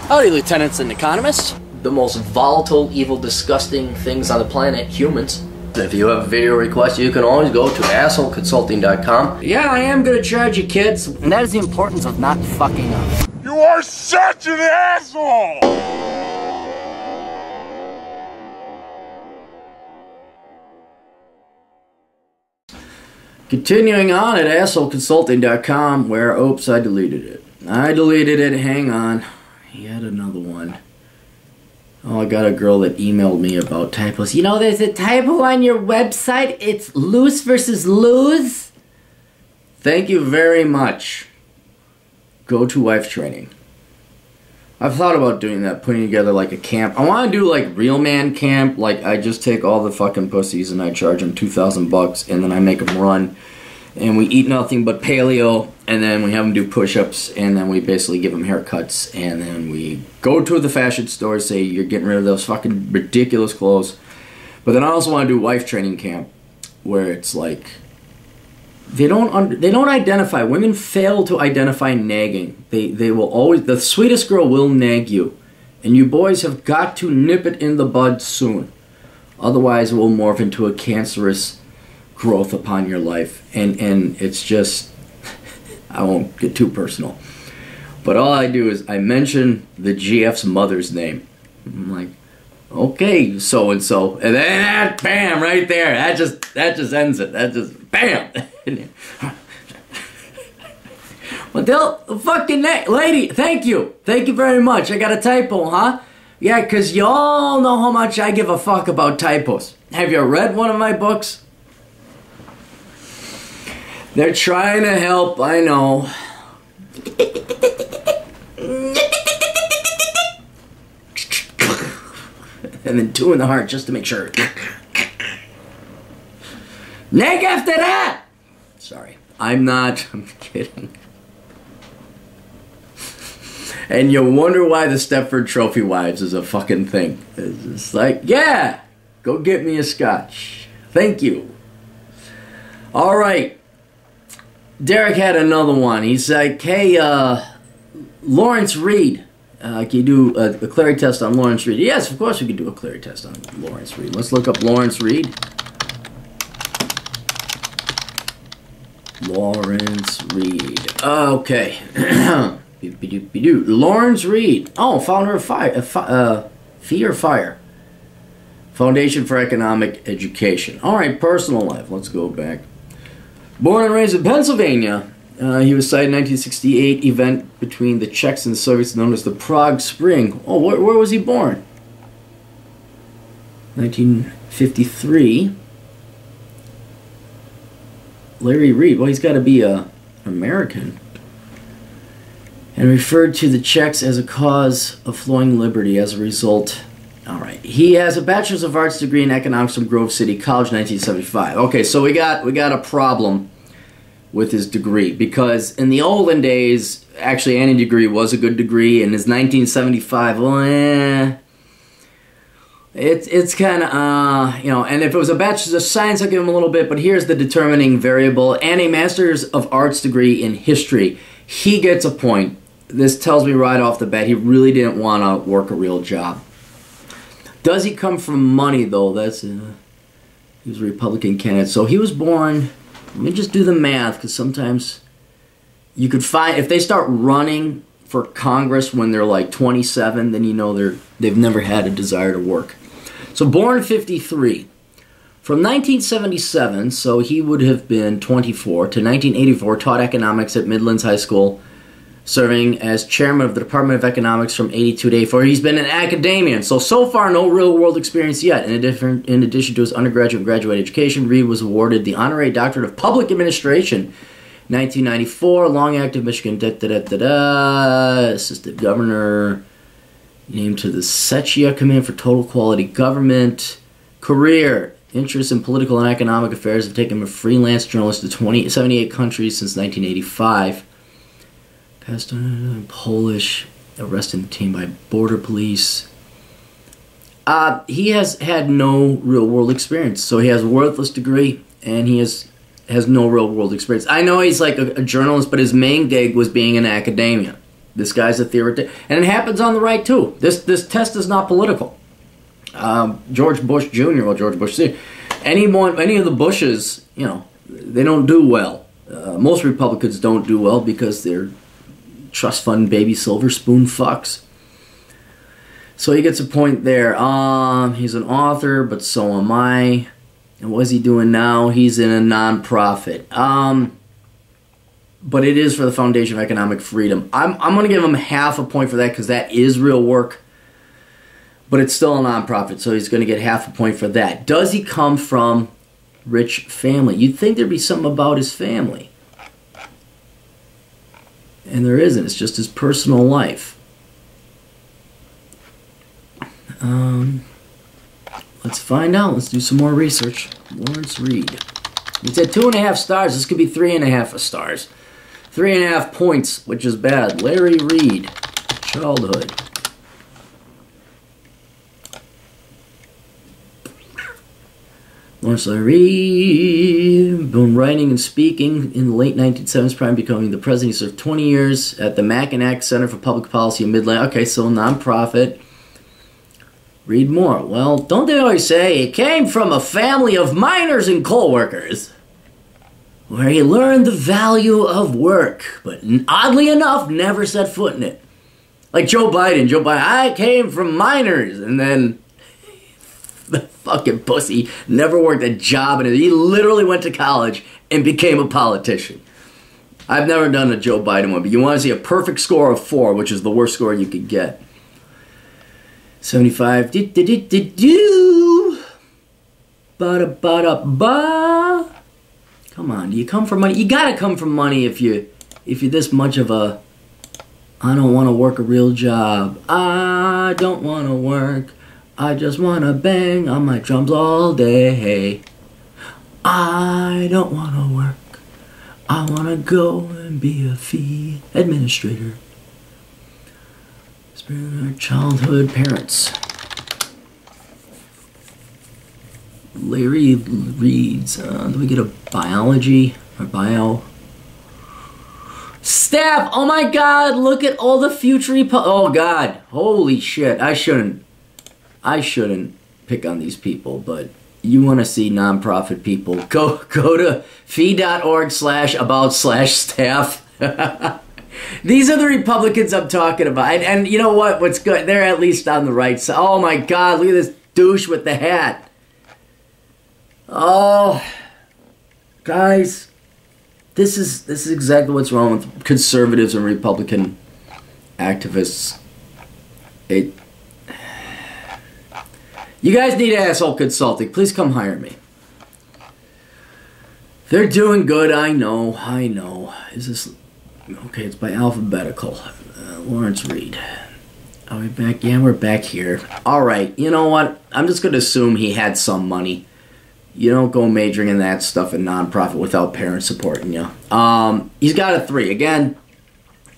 Howdy, lieutenants and economists. The most volatile, evil, disgusting things on the planet, humans. If you have a video request, you can always go to assholeconsulting.com. Yeah, I am gonna charge you, kids. And that is the importance of not fucking up. You are such an asshole! Continuing on at assholeconsulting.com, where, oops, I deleted it. Hang on. He had another one. Oh, I got a girl that emailed me about typos. You know, there's a typo on your website. It's loose versus lose. Thank you very much. Go to wife training. I've thought about doing that, putting together like a camp. I want to do like real man camp. Like I just take all the fucking pussies and I charge them $2,000 and then I make them run. And we eat nothing but paleo, and then we have them do push-ups, and then we basically give them haircuts, and then we go to the fashion store, say you're getting rid of those fucking ridiculous clothes. But then I also want to do wife training camp, where it's like they don't identify. Women fail to identify nagging. They will always, the sweetest girl will nag you, and you boys have got to nip it in the bud soon. Otherwise, it will morph into a cancerous growth upon your life, and it's just, I won't get too personal, but all I do is I mention the GF's mother's name. I'm like, okay, so and so, and then that, bam, right there, that just ends it. That just bam. Well, tell fucking lady, thank you very much. I got a typo, huh? Yeah, because y'all know how much I give a fuck about typos. Have you read one of my books? They're trying to help, I know. And then 2 in the heart just to make sure. Nag after that! Sorry, I'm kidding. And you wonder why the Stepford Trophy Wives is a fucking thing. It's just like, yeah, go get me a scotch. Thank you. All right. Derek had another one. He's like, hey, Lawrence Reed, can you do a Clarey test on Lawrence Reed? Yes, of course we can do a Clarey test on Lawrence Reed. Let's look up Lawrence Reed. Lawrence Reed. Okay. Lawrence Reed. Oh, founder of Fee or Fire. Foundation for Economic Education. All right, personal life. Let's go back. Born and raised in Pennsylvania, he was cited in 1968 event between the Czechs and the Soviets known as the Prague Spring. Oh, where was he born? 1953. Larry Reed. Well, he's got to be American. And referred to the Czechs as a cause of flowing liberty as a result. All right. He has a Bachelor's of Arts degree in economics from Grove City College, 1975. Okay, so we got a problem with his degree, because in the olden days, actually any degree was a good degree. In his 1975, well, it's kind of, you know, and if it was a Bachelor's of Science, I'll give him a little bit, but here's the determining variable. And a Master's of Arts degree in History. He gets a point. This tells me right off the bat he really didn't want to work a real job. Does he come from money, though? That's he was a Republican candidate. So he was born, let me just do the math, because sometimes you could find, if they start running for Congress when they're like 27, then you know they've never had a desire to work. So born 53. From 1977, so he would have been 24, to 1984, taught economics at Midlands High School, serving as chairman of the Department of Economics from 82 to 84. He's been an academician, so far no real-world experience yet. In addition to his undergraduate and graduate education, Reed was awarded the Honorary Doctorate of Public Administration, 1994, long-active Michigan, assistant governor, named to the Sechia Command for Total Quality Government. Career, interests in political and economic affairs have taken him a freelance journalist to 78 countries since 1985. Passed on Polish, arrested and detained by border police. He has had no real-world experience, so he has a worthless degree, and he has no real-world experience. I know he's like a journalist, but his main gig was being an academician. This guy's a theoretic, and it happens on the right too. This test is not political. George Bush Jr. or George Bush Sr. Any of the Bushes, they don't do well. Most Republicans don't do well because they're trust fund baby silver spoon fucks. So he gets a point there. He's an author, but so am I. And what's he doing now? He's in a nonprofit. But it is for the Foundation of Economic Freedom. I'm going to give him half a point for that because that is real work. But it's still a nonprofit, so he's going to get half a point for that. Does he come from rich family? You'd think there'd be something about his family. And there isn't. It's just his personal life. Let's find out. Let's do some more research. Lawrence Reed. It's at 2.5 stars. This could be 3.5 stars. 3.5 points, which is bad. Larry Reed. Childhood. Lawrence Reed, born writing and speaking in the late 1970s, prior to becoming the president. He served 20 years at the Mackinac Center for Public Policy in Midland. Okay, so nonprofit. Read more. Well, don't they always say he came from a family of miners and coal workers, where he learned the value of work, but oddly enough, never set foot in it. Like Joe Biden. I came from miners, and then the fucking pussy never worked a job, and he literally went to college and became a politician. I've never done a Joe Biden one, but you want to see a perfect score of 4, which is the worst score you could get. 75. Ba-da-ba-da-ba. Come on, do you come from money? You gotta come from money if you're this much of a I don't want to work a real job. I don't want to work. I just want to bang on my drums all day. I don't want to work. I want to go and be a fee administrator. Our childhood parents. Larry reads. Do we get a biology or bio? Staff. Oh my God! Look at all the future. Oh God! Holy shit! I shouldn't pick on these people, but you want to see nonprofit people? Go to fee.org/about/staff. These are the Republicans I'm talking about. And you know what? What's good? They're at least on the right side. Oh my God, look at this douche with the hat. Oh, guys, this is exactly what's wrong with conservatives and Republican activists. You guys need asshole consulting. Please come hire me. They're doing good. I know. Is this... Okay, it's by alphabetical. Lawrence Reed. Are we back? Yeah, we're back here. Alright, you know what? I'm just going to assume he had some money. You don't go majoring in that stuff in nonprofit without parents supporting you. He's got a 3. Again,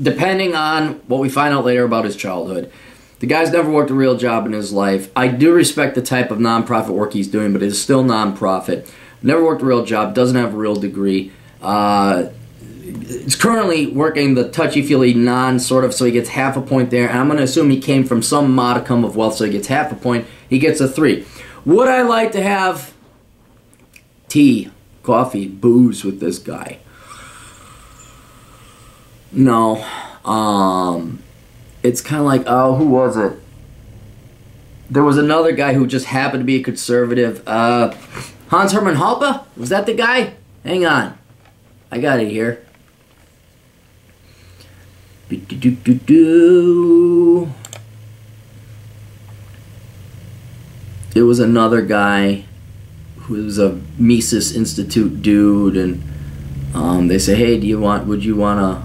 depending on what we find out later about his childhood. The guy's never worked a real job in his life. I do respect the type of nonprofit work he's doing, but it's still nonprofit. Never worked a real job, doesn't have a real degree. It's currently working the touchy-feely non-sort of, so he gets half a point there. And I'm going to assume he came from some modicum of wealth, so he gets half a point. He gets a 3. Would I like to have tea, coffee, booze with this guy? No. It's kind of like, who was it? There was another guy who just happened to be a conservative. Hans Hermann Hoppe? Was that the guy? Hang on. I got it here. There was another guy who was a Mises Institute dude, and they say, hey, would you want to,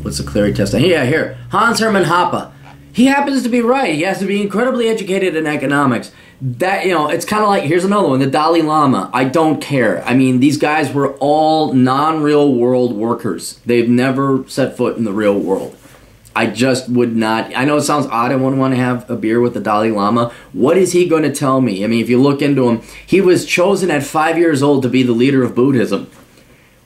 what's the Clarey test? Yeah, here, Hans Hermann Hoppe. He happens to be right. He has to be incredibly educated in economics. That, it's kind of like, here's another one, the Dalai Lama. I don't care. I mean, these guys were all non-real world workers. They've never set foot in the real world. I just would not. I know it sounds odd. I wouldn't want to have a beer with the Dalai Lama. What is he going to tell me? I mean, if you look into him, he was chosen at 5 years old to be the leader of Buddhism.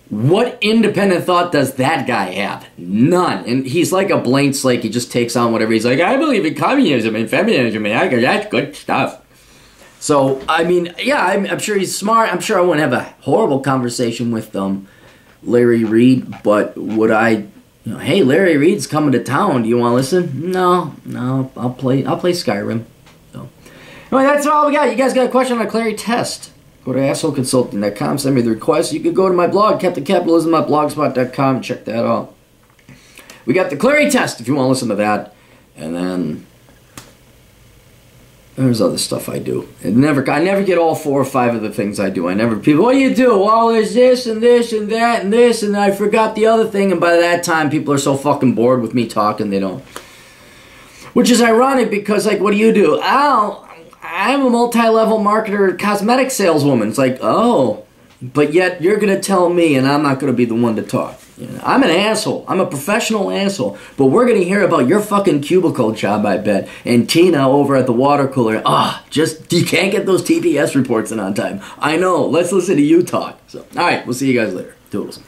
What independent thought does that guy have? None. And he's like a blank slate. He just takes on whatever. He's like, I believe in communism and feminism, and that's good stuff. So, I mean, yeah, I'm sure he's smart. I'm sure I wouldn't have a horrible conversation with Larry Reed, but would I, hey, Larry Reed's coming to town. Do you want to listen? No, I'll play Skyrim. So, anyway, that's all we got. You guys got a question on a Clarey test? Go to assholeconsulting.com, send me the request. You can go to my blog, captaincapitalism.blogspot.com, and check that out. We got the Clarey test if you want to listen to that. And then there's other stuff I do. I never get all 4 or 5 of the things I do. People, what do you do? Well, there's this and this and that and this, and I forgot the other thing. And by that time, people are so fucking bored with me talking, they don't. Which is ironic because, like, what do you do? I'm a multi-level marketer, cosmetic saleswoman. It's like, oh, but yet you're going to tell me and I'm not going to be the one to talk. I'm an asshole. I'm a professional asshole. But we're going to hear about your fucking cubicle job, I bet. And Tina over at the water cooler. You can't get those TPS reports in on time. I know. Let's listen to you talk. So, all right, we'll see you guys later. Toodles.